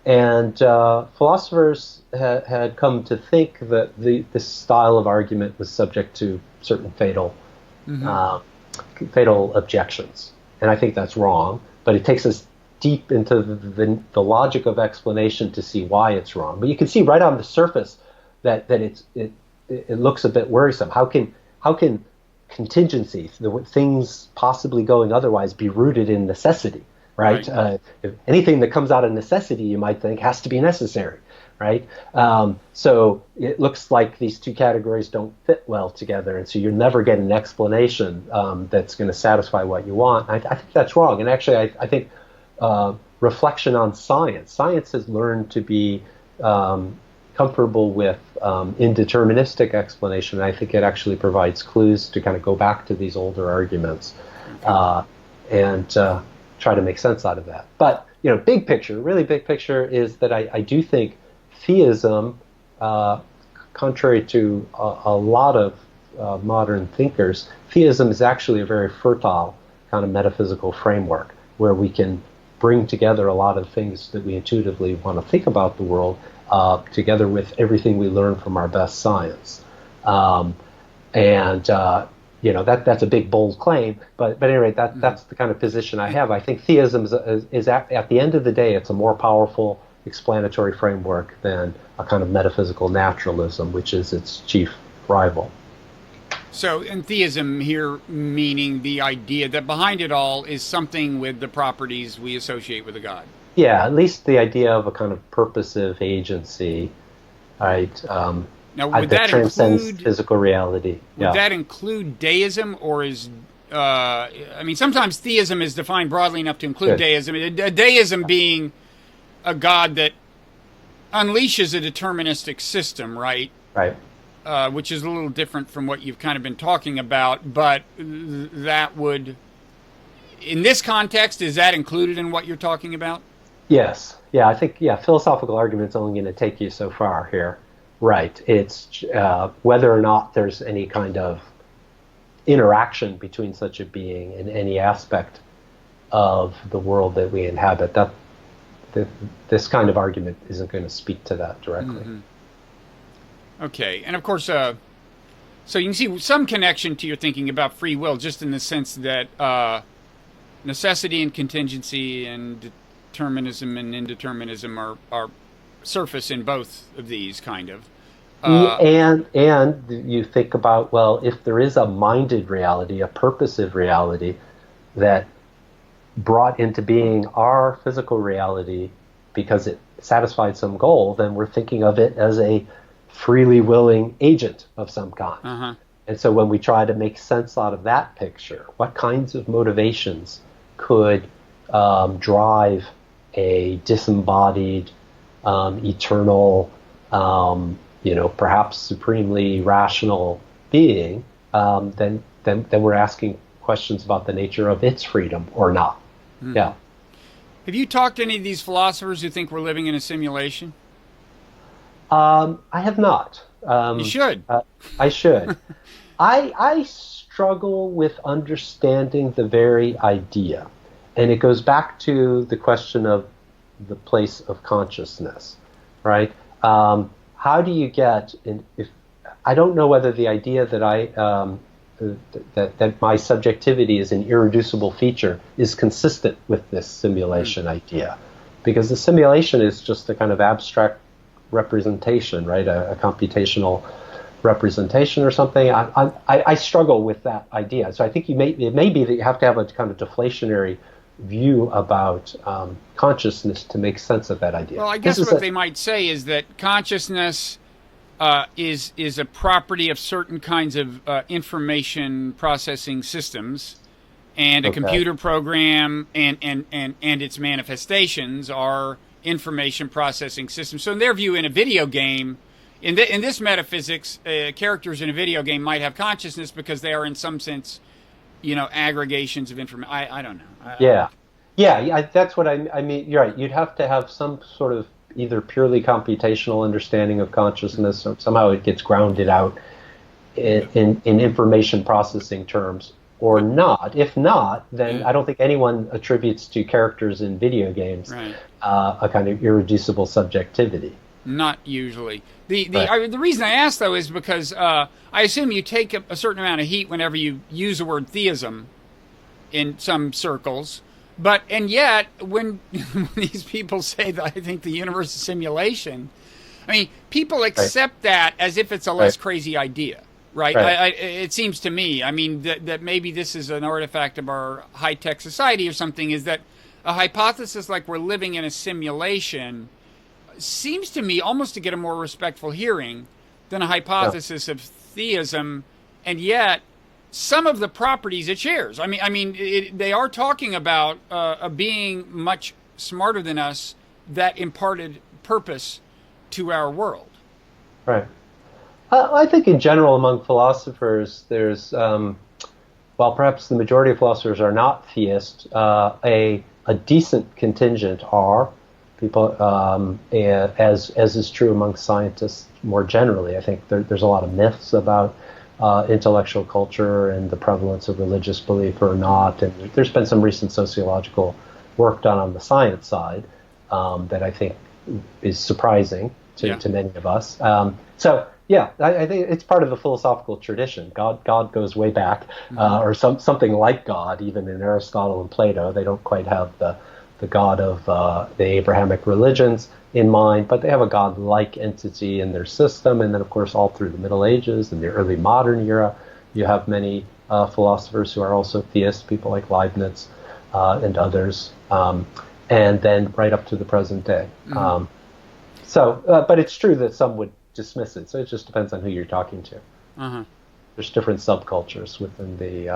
And philosophers had come to think that this style of argument was subject to certain fatal objections. And I think that's wrong, but it takes us deep into the logic of explanation to see why it's wrong. But you can see right on the surface that it looks a bit worrisome. How can contingency, the things possibly going otherwise, be rooted in necessity? right? Right. If anything that comes out of necessity, you might think, has to be necessary, right? So it looks like these two categories don't fit well together, and so you never get an explanation that's going to satisfy what you want. I think that's wrong, and actually, I think reflection on science. Science has learned to be comfortable with indeterministic explanation. I think it actually provides clues to kind of go back to these older arguments and try to make sense out of that. But big picture, really big picture, is that I do think theism, contrary to a lot of modern thinkers, theism is actually a very fertile kind of metaphysical framework where we can bring together a lot of things that we intuitively want to think about the world together with everything we learn from our best science. That's a big, bold claim, but anyway, that's the kind of position I have. I think theism is at the end of the day, it's a more powerful explanatory framework than a kind of metaphysical naturalism, which is its chief rival. So, in theism here, meaning the idea that behind it all is something with the properties we associate with a god. Yeah, at least the idea of a kind of purposive agency, right? Now, would that transcends include physical reality? Would that include deism, or is sometimes theism is defined broadly enough to include deism. Deism being a god that unleashes a deterministic system, right? Right. Which is a little different from what you've kind of been talking about, but that would, in this context, is that included in what you're talking about? Yes. Yeah, I think, philosophical argument's only going to take you so far here. Right. It's whether or not there's any kind of interaction between such a being in any aspect of the world that we inhabit. This kind of argument isn't going to speak to that directly. Mm-hmm. Okay. And of course, so you can see some connection to your thinking about free will, just in the sense that necessity and contingency and determinism and indeterminism are surface in both of these, kind of. And you think about, well, if there is a minded reality, a purposive reality that brought into being our physical reality because it satisfied some goal, then we're thinking of it as a freely willing agent of some kind. Uh-huh. And so when we try to make sense out of that picture, what kinds of motivations could drive a disembodied, eternal, perhaps supremely rational being, then we're asking questions about the nature of its freedom or not. Mm-hmm. Yeah. Have you talked to any of these philosophers who think we're living in a simulation? I have not. You should. I should. I struggle with understanding the very idea. And it goes back to the question of the place of consciousness, right? How do you get, I don't know whether the idea that that my subjectivity is an irreducible feature is consistent with this simulation idea, because the simulation is just a kind of abstract representation, right? A computational representation or something. I struggle with that idea. So I think it may be that you have to have a kind of deflationary view about consciousness to make sense of that idea. Well, I guess what they might say is that consciousness is a property of certain kinds of information processing systems, and a computer program and its manifestations are information processing systems. So in their view, in a video game, in this metaphysics, characters in a video game might have consciousness because they are in some sense, aggregations of information. I don't know. Yeah, that's what I mean. You're right. You'd have to have some sort of either purely computational understanding of consciousness, or somehow it gets grounded out in information processing terms, or not. If not, then I don't think anyone attributes to characters in video games a kind of irreducible subjectivity. Not usually. The reason I ask, though, is because I assume you take a certain amount of heat whenever you use the word theism in some circles. And yet, when these people say that I think the universe is simulation, I mean, people accept that as if it's a less crazy idea, right? It seems to me, I mean, that maybe this is an artifact of our high-tech society or something, is that a hypothesis like we're living in a simulation seems to me almost to get a more respectful hearing than a hypothesis of theism, and yet some of the properties it shares. They are talking about a being much smarter than us that imparted purpose to our world. Right. I think in general among philosophers, there's, while perhaps the majority of philosophers are not theists, a decent contingent are people, as is true among scientists more generally. I think there's a lot of myths about intellectual culture and the prevalence of religious belief or not, and there's been some recent sociological work done on the science side that I think is surprising to many of us. I think it's part of the philosophical tradition. God goes way back, or something like God. Even in Aristotle and Plato, they don't quite have the God of the Abrahamic religions in mind, but they have a God-like entity in their system. And then, of course, all through the Middle Ages and the early modern era, you have many philosophers who are also theists, people like Leibniz and others, and then right up to the present day. But it's true that some would dismiss it, so it just depends on who you're talking to. There's different subcultures within the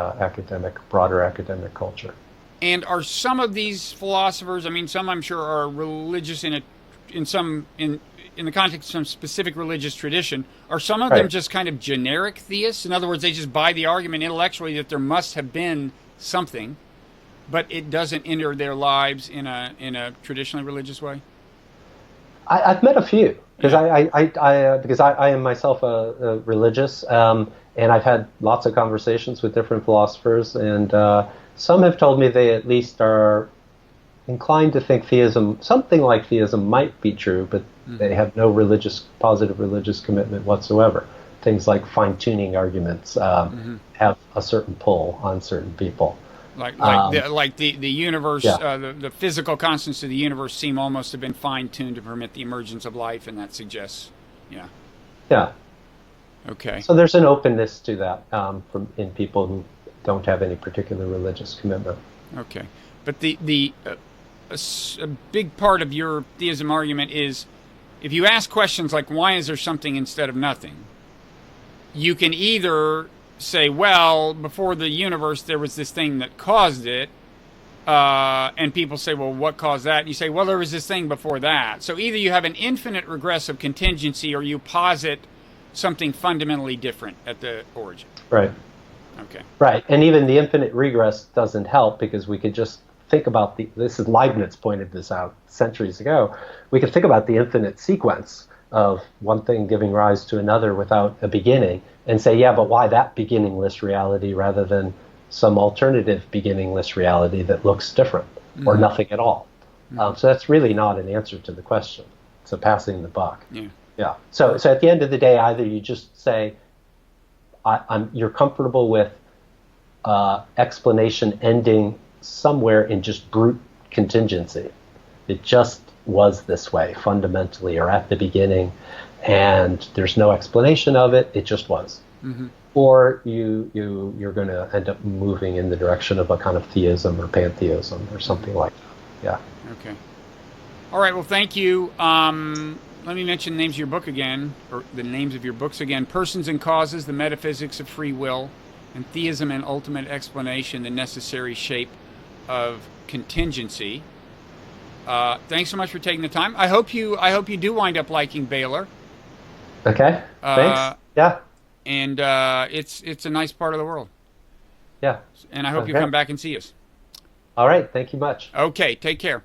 broader academic culture. And are some of these philosophers, some I'm sure are religious in the context of some specific religious tradition, are some of them just kind of generic theists? In other words, they just buy the argument intellectually that there must have been something, but it doesn't enter their lives in a traditionally religious way? I've met a few, because I am myself a religious, and I've had lots of conversations with different philosophers, and some have told me they at least are inclined to think something like theism might be true, but they have no positive religious commitment whatsoever. Things like fine-tuning arguments have a certain pull on certain people. Like the universe, the physical constants of the universe seem almost to have been fine-tuned to permit the emergence of life, and that suggests, Yeah. Okay. So there's an openness to that in people who don't have any particular religious commitment. Okay. But a big part of your theism argument is, if you ask questions like, why is there something instead of nothing, you can either say, well, before the universe there was this thing that caused it, and people say, well, what caused that? And you say, well, there was this thing before that. So either you have an infinite regress of contingency, or you posit something fundamentally different at the origin. Right. Okay. Right, and even the infinite regress doesn't help, because we could just think about this is Leibniz pointed this out centuries ago. We could think about the infinite sequence of one thing giving rise to another without a beginning, and say, yeah, but why that beginningless reality rather than some alternative beginningless reality that looks different, or nothing at all? So that's really not an answer to the question. It's a passing the buck. Yeah. So at the end of the day, either you just say, you're comfortable with explanation ending somewhere in just brute contingency. It just was this way fundamentally, or at the beginning, and there's no explanation of it. It just was. Or you're going to end up moving in the direction of a kind of theism or pantheism or something like that. Yeah. Okay. All right. Well, thank you. Let me mention the names of your book again, or the names of your books again: Persons and Causes, The Metaphysics of Free Will, and Theism and Ultimate Explanation, The Necessary Shape of Contingency. Thanks so much for taking the time. I hope you do wind up liking Baylor. Okay. Thanks. Yeah. And it's a nice part of the world. Yeah. And I hope you come back and see us. All right. Thank you much. Okay. Take care.